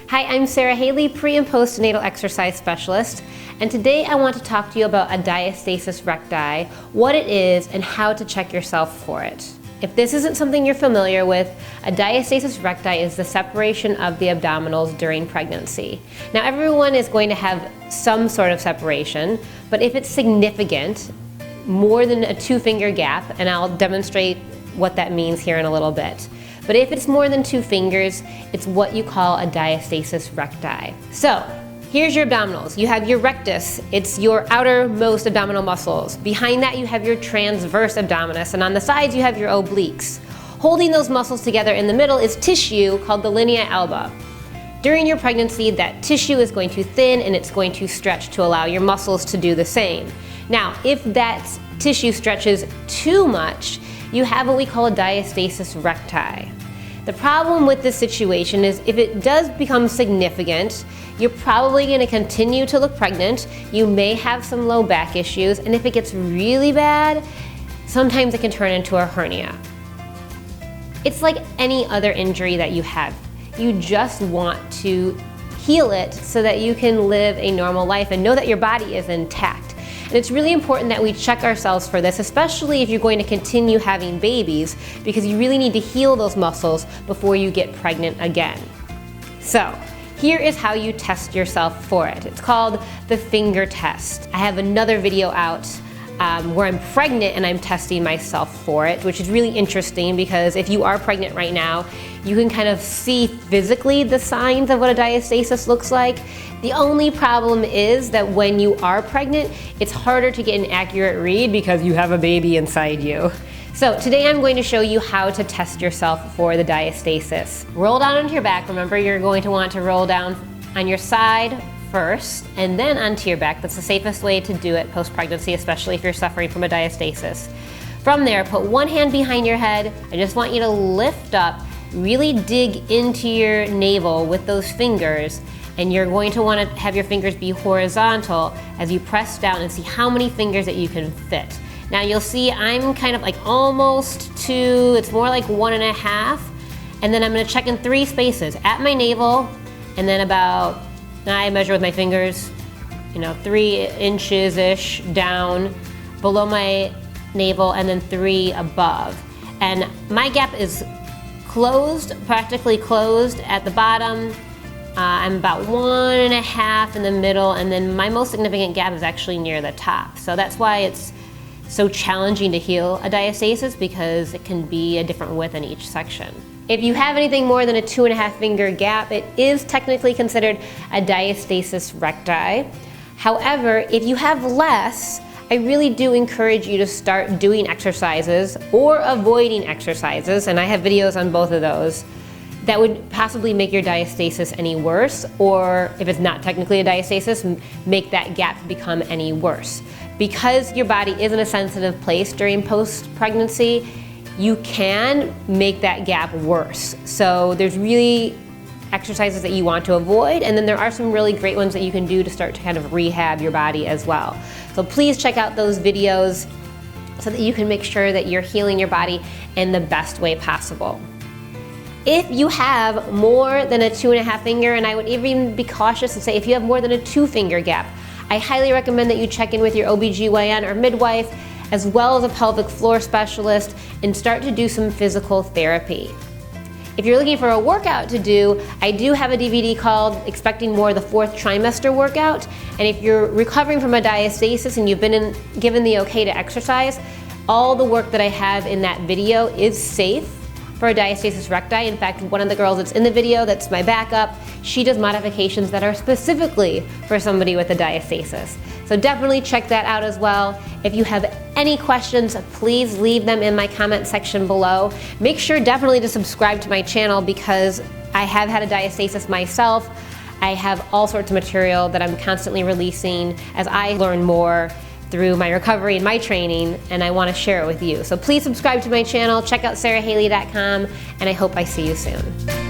Hi, I'm Sara Haley, pre and postnatal exercise specialist, and today I want to talk to you about a diastasis recti, what it is, and how to check yourself for it. If this isn't something you're familiar with, a diastasis recti is the separation of the abdominals during pregnancy. Now, everyone is going to have some sort of separation, but if it's significant, more than a 2-finger gap, and I'll demonstrate what that means here in a little bit. But if it's more than 2 fingers, it's what you call a diastasis recti. So, here's your abdominals. You have your rectus, it's your outermost abdominal muscles. Behind that you have your transverse abdominis, and on the sides you have your obliques. Holding those muscles together in the middle is tissue called the linea alba. During your pregnancy, that tissue is going to thin and it's going to stretch to allow your muscles to do the same. Now, if that tissue stretches too much, you have what we call a diastasis recti. The problem with this situation is if it does become significant, you're probably going to continue to look pregnant, you may have some low back issues, and if it gets really bad, sometimes it can turn into a hernia. It's like any other injury that you have. You just want to heal it so that you can live a normal life and know that your body is intact. And it's really important that we check ourselves for this, especially if you're going to continue having babies, because you really need to heal those muscles before you get pregnant again. So, here is how you test yourself for it. It's called the finger test. I have another video out where I'm pregnant and I'm testing myself for it, which is really interesting because if you are pregnant right now, you can kind of see physically the signs of what a diastasis looks like. The only problem is that when you are pregnant, it's harder to get an accurate read because you have a baby inside you. So today I'm going to show you how to test yourself for the diastasis. Roll down onto your back. Remember, you're going to want to roll down on your side first and then onto your back. That's the safest way to do it post-pregnancy, especially if you're suffering from a diastasis. From there, put one hand behind your head. I just want you to lift up, really dig into your navel with those fingers, and you're going to want to have your fingers be horizontal as you press down and see how many fingers that you can fit. Now you'll see I'm kind of like almost 2, it's more like 1.5, and then I'm going to check in 3 spaces at my navel, and then about, I measure with my fingers, 3 inches-ish down below my navel, and then 3 above. And my gap is closed, practically closed at the bottom. I'm about 1.5 in the middle, and then my most significant gap is actually near the top. So that's why it's so challenging to heal a diastasis, because it can be a different width in each section. If you have anything more than a 2.5 finger gap, it is technically considered a diastasis recti. However, if you have less, I really do encourage you to start doing exercises or avoiding exercises, and I have videos on both of those, that would possibly make your diastasis any worse, or if it's not technically a diastasis, make that gap become any worse. Because your body is in a sensitive place during post-pregnancy, you can make that gap worse. So there's really exercises that you want to avoid, and then there are some really great ones that you can do to start to kind of rehab your body as well. So please check out those videos so that you can make sure that you're healing your body in the best way possible. If you have more than a 2.5 finger, and I would even be cautious and say if you have more than a 2-finger gap, I highly recommend that you check in with your OBGYN or midwife, as well as a pelvic floor specialist, and start to do some physical therapy. If you're looking for a workout to do, I do have a DVD called Expecting More, the 4th trimester workout, and if you're recovering from a diastasis and you've been given the okay to exercise, all the work that I have in that video is safe for a diastasis recti. In fact, one of the girls that's in the video, that's my backup, she does modifications that are specifically for somebody with a diastasis. So definitely check that out as well. If you have any questions, please leave them in my comment section below. Make sure definitely to subscribe to my channel, because I have had a diastasis myself. I have all sorts of material that I'm constantly releasing as I learn more through my recovery and my training, and I want to share it with you. So please subscribe to my channel, check out sarahaley.com, and I hope I see you soon.